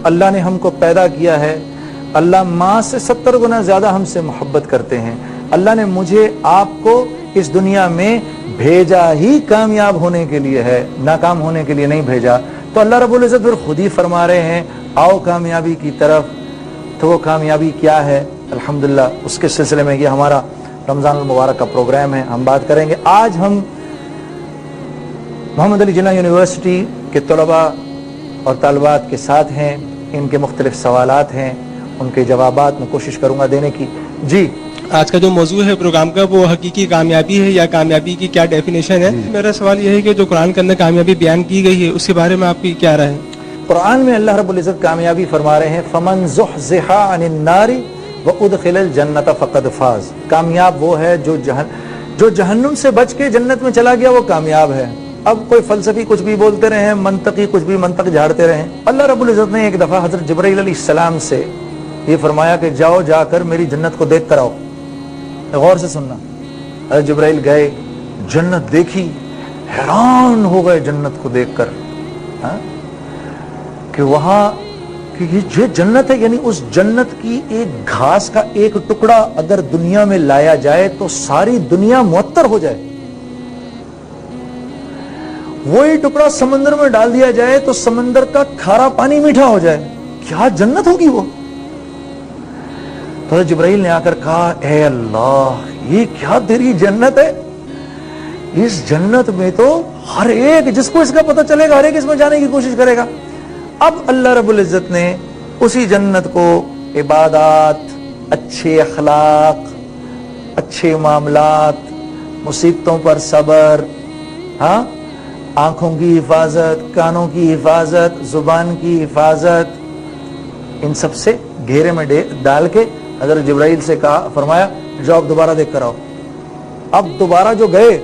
اللہ نے ہم کو پیدا کیا ہے, اللہ ماں سے 70 گنا زیادہ ہم سے محبت کرتے ہیں. اللہ نے مجھے آپ کو اس دنیا میں بھیجا ہی کامیاب ہونے کے لیے ہے, ناکام ہونے کے لیے نہیں بھیجا. تو اللہ رب العزت پھر خود ہی فرما رہے ہیں آؤ کامیابی کی طرف. تو وہ کامیابی کیا ہے؟ الحمدللہ اس کے سلسلے میں یہ ہمارا رمضان المبارک کا پروگرام ہے, ہم بات کریں گے. آج ہم محمد علی جناح یونیورسٹی کے طلباء اور طالبات کے ساتھ ہیں. ان کے مختلف سوالات ہیں, ان کے جوابات میں کوشش کروں گا دینے کی. جی, آج کا جو موضوع ہے پروگرام کا وہ حقیقی کامیابی ہے یا کامیابی کی کیا ڈیفینیشن ہے. میرا سوال یہ ہے کہ جو قرآن کے اندر کامیابی بیان کی گئی ہے اس کے بارے میں آپ کی کیا رائے ہے؟ قرآن میں اللہ رب العزت کامیابی فرما رہے ہیں فمن زحزح عن النار وادخل الجنۃ فقد فاز. کامیاب وہ ہے جو جہنم سے بچ کے جنت میں چلا گیا, وہ کامیاب ہے. اب کوئی فلسفی کچھ بھی بولتے رہے, منطقی کچھ بھی منطق جھاڑتے رہے. اللہ رب العزت نے ایک دفعہ حضرت جبرائیل علیہ السلام سے یہ فرمایا کہ جاؤ جا کر میری جنت کو دیکھ کر آؤ. غور سے سننا, حضرت جبرائیل گئے, جنت دیکھی, حیران ہو گئے جنت کو دیکھ کر کہ وہاں کہ یہ جنت ہے. یعنی اس جنت کی ایک گھاس کا ایک ٹکڑا اگر دنیا میں لایا جائے تو ساری دنیا معطر ہو جائے. وہی ٹکڑا سمندر میں ڈال دیا جائے تو سمندر کا کھارا پانی میٹھا ہو جائے. کیا جنت ہوگی وہ. تو جبرائیل نے آ کر کہا اے اللہ یہ کیا تیری جنت ہے, اس جنت میں تو ہر ایک جس کو اس کا پتہ چلے گا ہر ایک اس میں جانے کی کوشش کرے گا. اب اللہ رب العزت نے اسی جنت کو عبادات, اچھے اخلاق, اچھے معاملات, مصیبتوں پر صبر, آنکھوں کی حفاظت, کانوں کی حفاظت, زبان کی حفاظت, ان سب سے گھیرے میں ڈال کے حضرت جبرائیل سے کہا, فرمایا جاؤ اب دوبارہ دیکھ کر آؤ. اب دوبارہ جو گئے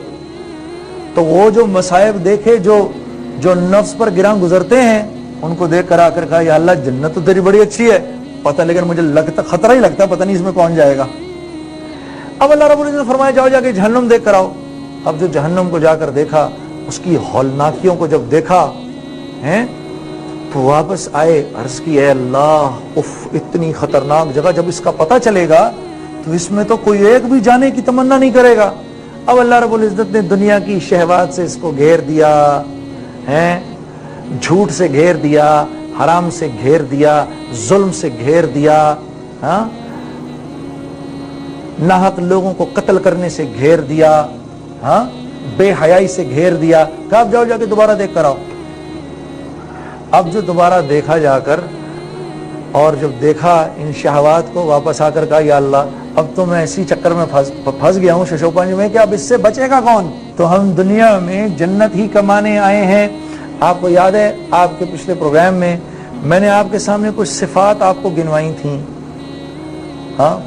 تو وہ جو مصائب دیکھے جو نفس پر گراں گزرتے ہیں ان کو دیکھ کر آ کر کہا یا اللہ جنت تو تیری بڑی اچھی ہے پتہ, لیکن مجھے لگتا خطرہ ہی لگتا, پتہ نہیں اس میں کون جائے گا. اب اللہ رب العزت نے فرمایا جاؤ جا کے جہنم دیکھ کر آؤ. اب جو جہنم کو جا کر دیکھا, اس کی ہولناکیوں کو جب دیکھا تو واپس آئے, عرض کی اے اللہ اف اتنی خطرناک جگہ, جب اس کا پتہ چلے گا تو اس میں تو کوئی ایک بھی جانے کی تمنا نہیں کرے گا. اب اللہ رب العزت نے دنیا کی شہوات سے اس کو گھیر دیا, جھوٹ سے گھیر دیا, حرام سے گھیر دیا, ظلم سے گھیر دیا, ناحق لوگوں کو قتل کرنے سے گھیر دیا, بے حیائی سے گھیر دیا. کہ اب جاؤ جا کے دوبارہ دیکھ کر آؤ. اب جو دوبارہ دیکھا جا کر اور جب دیکھا ان شہوات کو, واپس آ کر کہا یا اللہ اب تو میں اسی چکر میں پھنس گیا ہوں ششوپنج میں کہ اب اس سے بچے گا کون. تو ہم دنیا میں جنت ہی کمانے آئے ہیں. آپ کو یاد ہے آپ کے پچھلے پروگرام میں میں نے آپ کے سامنے کچھ صفات آپ کو گنوائی تھیں,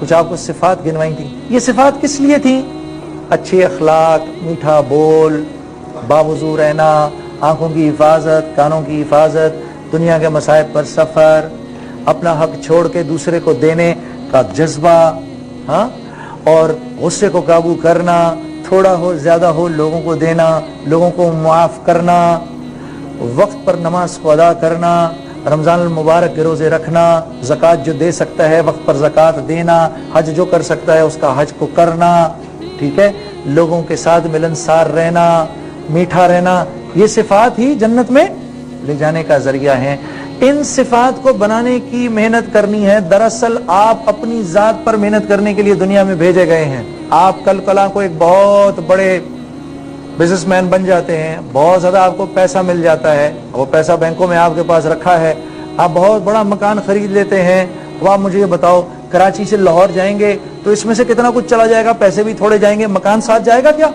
کچھ آپ کو صفات گنوائی تھیں. یہ صفات کس لیے تھیں؟ اچھے اخلاق, میٹھا بول, باوضو رہنا, آنکھوں کی حفاظت, کانوں کی حفاظت, دنیا کے مصائب پر سفر, اپنا حق چھوڑ کے دوسرے کو دینے کا جذبہ, اور غصے کو قابو کرنا, تھوڑا ہو زیادہ ہو لوگوں کو دینا, لوگوں کو معاف کرنا, وقت پر نماز کو ادا کرنا, رمضان المبارک کے روزے رکھنا, زکوٰۃ جو دے سکتا ہے وقت پر زکوٰۃ دینا, حج جو کر سکتا ہے اس کا حج کو کرنا, ٹھیک ہے, لوگوں کے ساتھ ملنسار رہنا, میٹھا رہنا. یہ صفات ہی جنت میں لے جانے کا ذریعہ ہیں. ان صفات کو بنانے کی محنت کرنی ہے. دراصل آپ اپنی ذات پر محنت کرنے کے لیے دنیا میں بھیجے گئے ہیں. آپ کل کلا کو ایک بہت بڑے بزنس مین بن جاتے ہیں, بہت زیادہ آپ کو پیسہ مل جاتا ہے, وہ پیسہ بینکوں میں آپ کے پاس رکھا ہے, آپ بہت بڑا مکان خرید لیتے ہیں. اب آپ مجھے یہ بتاؤ کراچی سے لاہور جائیں گے تو اس میں سے کتنا کچھ چلا جائے گا, پیسے بھی تھوڑے جائیں گے, مکان ساتھ جائے گا کیا؟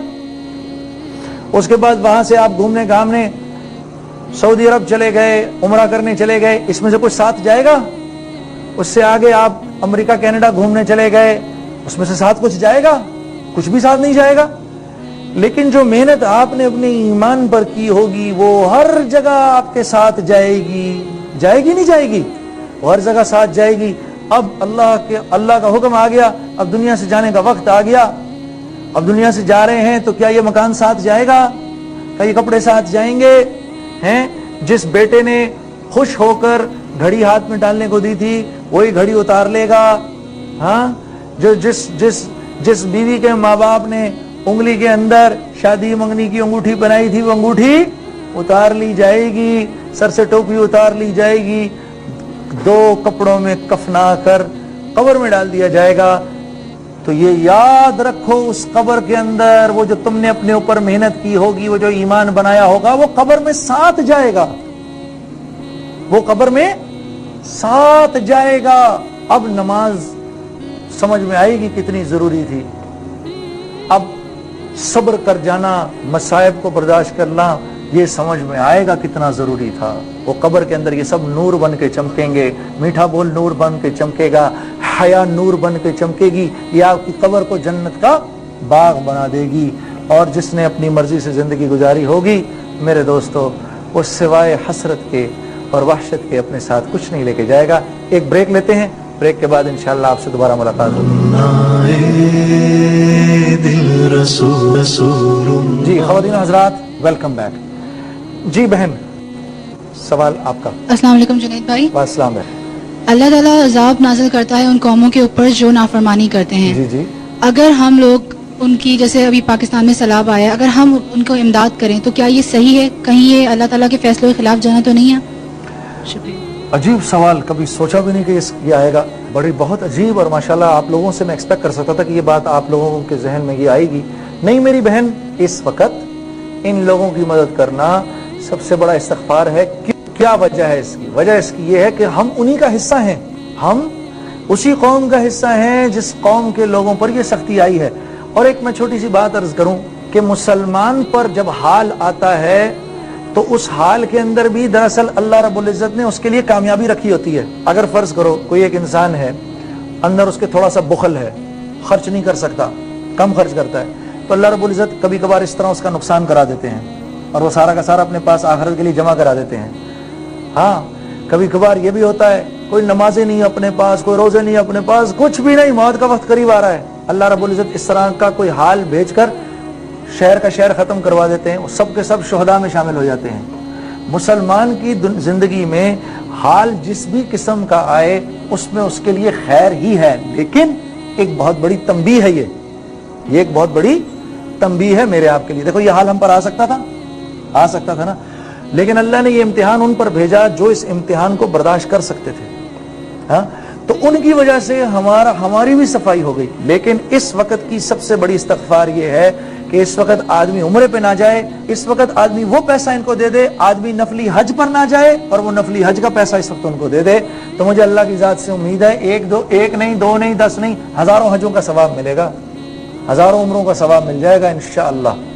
اس کے بعد وہاں سے آپ گھومنے گھامنے سعودی عرب چلے گئے, عمرہ کرنے چلے گئے, اس میں سے کچھ ساتھ جائے گا؟ اس سے آگے آپ امریکہ کینیڈا گھومنے چلے گئے, اس میں سے ساتھ کچھ جائے گا؟ کچھ بھی ساتھ نہیں جائے گا. لیکن جو محنت آپ نے اپنے ایمان پر کی ہوگی وہ ہر جگہ آپ کے ساتھ جائے گی. جائے گی نہیں جائے گی؟ وہ ہر جگہ ساتھ جائے گی. اب اللہ کا حکم آ گیا, اب دنیا سے جانے کا وقت آ گیا, اب دنیا سے جا رہے ہیں تو کیا یہ مکان ساتھ جائے گا؟ کیا یہ کپڑے ساتھ جائیں گے؟ جس بیٹے نے خوش ہو کر گھڑی ہاتھ میں ڈالنے کو دی تھی وہی گھڑی اتار لے گا. ہاں جو جس بیوی کے ماں باپ نے انگلی کے اندر شادی منگنی کی انگوٹھی بنائی تھی وہ انگوٹھی اتار لی جائے گی, سر سے ٹوپی اتار لی جائے گی, 2 کپڑوں میں کفنا کر قبر میں ڈال دیا جائے گا. تو یہ یاد رکھو اس قبر کے اندر وہ جو تم نے اپنے اوپر محنت کی ہوگی, وہ جو ایمان بنایا ہوگا, وہ قبر میں ساتھ جائے گا, وہ قبر میں ساتھ جائے گا. اب نماز سمجھ میں آئے گی کتنی ضروری تھی. اب صبر کر جانا, مصائب کو برداشت کرنا, یہ سمجھ میں آئے گا کتنا ضروری تھا. وہ قبر کے اندر یہ سب نور بن کے چمکیں گے, میٹھا بول نور بن کے چمکے گا, حیا نور بن کے چمکے گی. یہ آپ کی قبر کو جنت کا باغ بنا دے گی. اور جس نے اپنی مرضی سے زندگی گزاری ہوگی میرے دوستو, وہ سوائے حسرت کے اور وحشت کے اپنے ساتھ کچھ نہیں لے کے جائے گا. ایک بریک لیتے ہیں, بریک کے بعد انشاءاللہ آپ سے دوبارہ ملاقات ہوگی. جی خواتین حضرات, ویلکم بیک. جی بہن, سوال آپ کا. السلام علیکم جنید بھائی. السلام علیکم. اللہ تعالیٰ عذاب نازل کرتا ہے ان قوموں کے اوپر جو نافرمانی کرتے ہیں. جی جی. اگر ہم لوگ ان کی, جیسے ابھی پاکستان میں سیلاب آیا, اگر ہم ان کو امداد کریں تو کیا یہ صحیح ہے؟ کہیں یہ اللہ تعالیٰ کے فیصلوں کے خلاف جانا تو نہیں ہے؟ شکریہ. عجیب سوال, کبھی سوچا بھی نہیں کہ یہ آئے گا. بڑی بہت عجیب, اور ماشاءاللہ آپ لوگوں سے میں ایکسپیکٹ کر سکتا تھا کہ یہ بات آپ لوگوں کے ذہن میں یہ آئے گی. نہیں میری بہن, اس وقت ان لوگوں کی مدد کرنا سب سے بڑا استغفار ہے. کیا وجہ ہے اس کی؟ وجہ اس کی یہ ہے کہ ہم انہی کا حصہ ہیں, ہم اسی قوم کا حصہ ہیں جس قوم کے لوگوں پر یہ سختی آئی ہے. اور ایک میں چھوٹی سی بات عرض کروں کہ مسلمان پر جب حال آتا ہے تو اس حال کے اندر بھی دراصل اللہ رب العزت نے اس کے لیے کامیابی رکھی ہوتی ہے. اگر فرض کرو کوئی ایک انسان ہے, اندر اس کے تھوڑا سا بخل ہے, خرچ نہیں کر سکتا, کم خرچ کرتا ہے, تو اللہ رب العزت کبھی کبھار اس طرح اس کا نقصان کرا دیتے ہیں اور وہ سارا کا سارا اپنے پاس آخرت کے لیے جمع کرا دیتے ہیں. ہاں کبھی کبھار یہ بھی ہوتا ہے, کوئی نمازیں نہیں اپنے پاس, کوئی روزے نہیں اپنے پاس, کچھ بھی نہیں, موت کا وقت قریب آ رہا ہے, اللہ رب العزت اس طرح کا کوئی حال بھیج کر شہر کا شہر ختم کروا دیتے ہیں, سب کے سب شہداء میں شامل ہو جاتے ہیں. مسلمان کی زندگی میں حال جس بھی قسم کا آئے اس میں اس کے لیے خیر ہی ہے, لیکن ایک بہت بڑی تنبیہ ہے. یہ ایک بہت بڑی تنبیہ ہے میرے آپ کے لیے. دیکھو یہ حال ہم پر آ سکتا تھا نا, لیکن اللہ نے یہ امتحان ان پر بھیجا جو اس امتحان کو برداشت کر سکتے تھے. ہاں تو ان کی وجہ سے ہماری بھی صفائی ہو گئی. لیکن اس وقت کی سب سے بڑی استغفار یہ ہے کہ اس وقت آدمی عمرے پہ نہ جائے, اس وقت آدمی وہ پیسہ ان کو دے دے, آدمی نفلی حج پر نہ جائے اور وہ نفلی حج کا پیسہ اس وقت ان کو دے دے. تو مجھے اللہ کی ذات سے امید ہے ایک نہیں, 2 نہیں, 10 نہیں, ہزاروں حجوں کا ثواب ملے گا, ہزاروں عمروں کا ثواب مل جائے گا انشاءاللہ.